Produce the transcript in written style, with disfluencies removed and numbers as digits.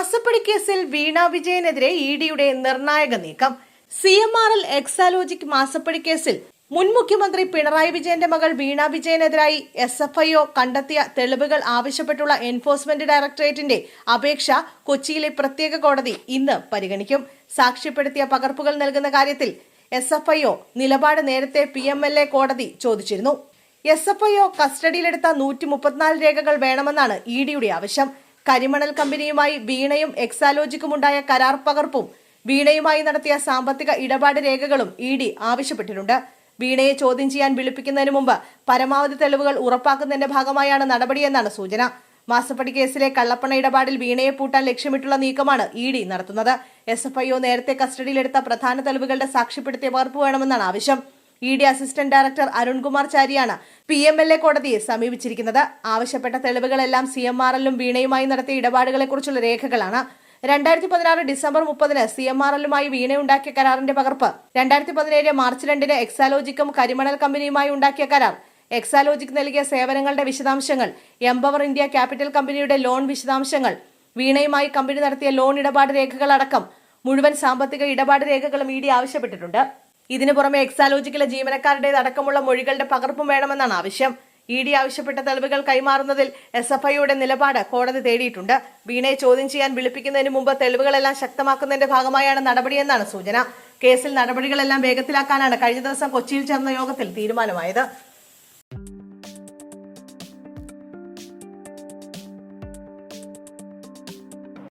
മാസപ്പടി കേസിൽ വീണ വിജയനെതിരെ ഇഡിയുടെ നിർണായക നീക്കം. CMRL എക്സാലോജിക് മാസപ്പടി കേസിൽ മുൻ മുഖ്യമന്ത്രി പിണറായി വിജയന്റെ മകൾ വീണ വിജയനെതിരായി SFIO കണ്ടെത്തിയ തെളിവുകൾ ആവശ്യപ്പെട്ടുള്ള എൻഫോഴ്സ്മെന്റ് ഡയറക്ടറേറ്റിന്റെ അപേക്ഷ കൊച്ചിയിലെ പ്രത്യേക കോടതി ഇന്ന് പരിഗണിക്കും. സാക്ഷ്യപ്പെടുത്തിയ പകർപ്പുകൾ നൽകുന്ന കാര്യത്തിൽ SFIO നിലപാട് നേരത്തെ PMLA കോടതി ചോദിച്ചിരുന്നു. SFIO കസ്റ്റഡിയിലെടുത്ത 134 രേഖകൾ വേണമെന്നാണ് ഇഡിയുടെ ആവശ്യം. കരിമണൽ കമ്പനിയുമായി വീണയും എക്സാലോജിക്കുമുണ്ടായ കരാർ പകർപ്പും വീണയുമായി നടത്തിയ സാമ്പത്തിക ഇടപാട് രേഖകളും ഇഡി ആവശ്യപ്പെട്ടിട്ടുണ്ട്. വീണയെ ചോദ്യം ചെയ്യാൻ വിളിപ്പിക്കുന്നതിന് മുമ്പ് പരമാവധി തെളിവുകൾ ഉറപ്പാക്കുന്നതിന്റെ ഭാഗമായാണ് നടപടിയെന്നാണ് സൂചന. മാസപ്പടി കേസിലെ കള്ളപ്പണ ഇടപാടിൽ വീണയെ പൂട്ടാൻ ലക്ഷ്യമിട്ടുള്ള നീക്കമാണ് ഇഡി നടത്തുന്നത്. SFIO നേരത്തെ കസ്റ്റഡിയിലെടുത്ത പ്രധാന തെളിവുകളുടെ സാക്ഷ്യപ്പെടുത്തിയ പകർപ്പ് വേണമെന്നാണ് ആവശ്യം. ഇഡി അസിസ്റ്റന്റ് ഡയറക്ടർ അരുൺകുമാർ ചാരിയാണ് PMLA കോടതിയെ സമീപിച്ചിരിക്കുന്നത്. ആവശ്യപ്പെട്ട തെളിവുകളെല്ലാം CMRLും വീണയുമായി നടത്തിയ ഇടപാടുകളെക്കുറിച്ചുള്ള രേഖകളാണ്. 2016 ഡിസംബർ 30 CMRLുമായി വീണയുണ്ടാക്കിയ കരാറിന്റെ പകർപ്പ്, 2017 മാർച്ച് 2 എക്സാലോജിക്കും കരിമണൽ കമ്പനിയുമായി ഉണ്ടാക്കിയ കരാർ, എക്സാലോജിക് നൽകിയ സേവനങ്ങളുടെ വിശദാംശങ്ങൾ, എംപവർ ഇന്ത്യ ക്യാപിറ്റൽ കമ്പനിയുടെ ലോൺ വിശദാംശങ്ങൾ, വീണയുമായി കമ്പനി നടത്തിയ ലോൺ ഇടപാട് രേഖകളടക്കം മുഴുവൻ സാമ്പത്തിക ഇടപാട് രേഖകളും ഇഡി ആവശ്യപ്പെട്ടിട്ടുണ്ട്. ഇതിനു പുറമെ എക്സാലോജിക്കിലെ ജീവനക്കാരുടേത് അടക്കമുള്ള മൊഴികളുടെ പകർപ്പും വേണമെന്നാണ് ആവശ്യം. ഇഡി ആവശ്യപ്പെട്ട തെളിവുകൾ കൈമാറുന്നതിൽ SFIOയുടെ നിലപാട് കോടതി തേടിയിട്ടുണ്ട്. വീണയെ ചോദ്യം ചെയ്യാൻ വിളിപ്പിക്കുന്നതിന് മുമ്പ് തെളിവുകളെല്ലാം ശക്തമാക്കുന്നതിന്റെ ഭാഗമായാണ് നടപടിയെന്നാണ് സൂചന. കേസിൽ നടപടികളെല്ലാം വേഗത്തിലാക്കാനാണ് കഴിഞ്ഞ ദിവസം കൊച്ചിയിൽ ചേർന്ന യോഗത്തിൽ തീരുമാനമായത്.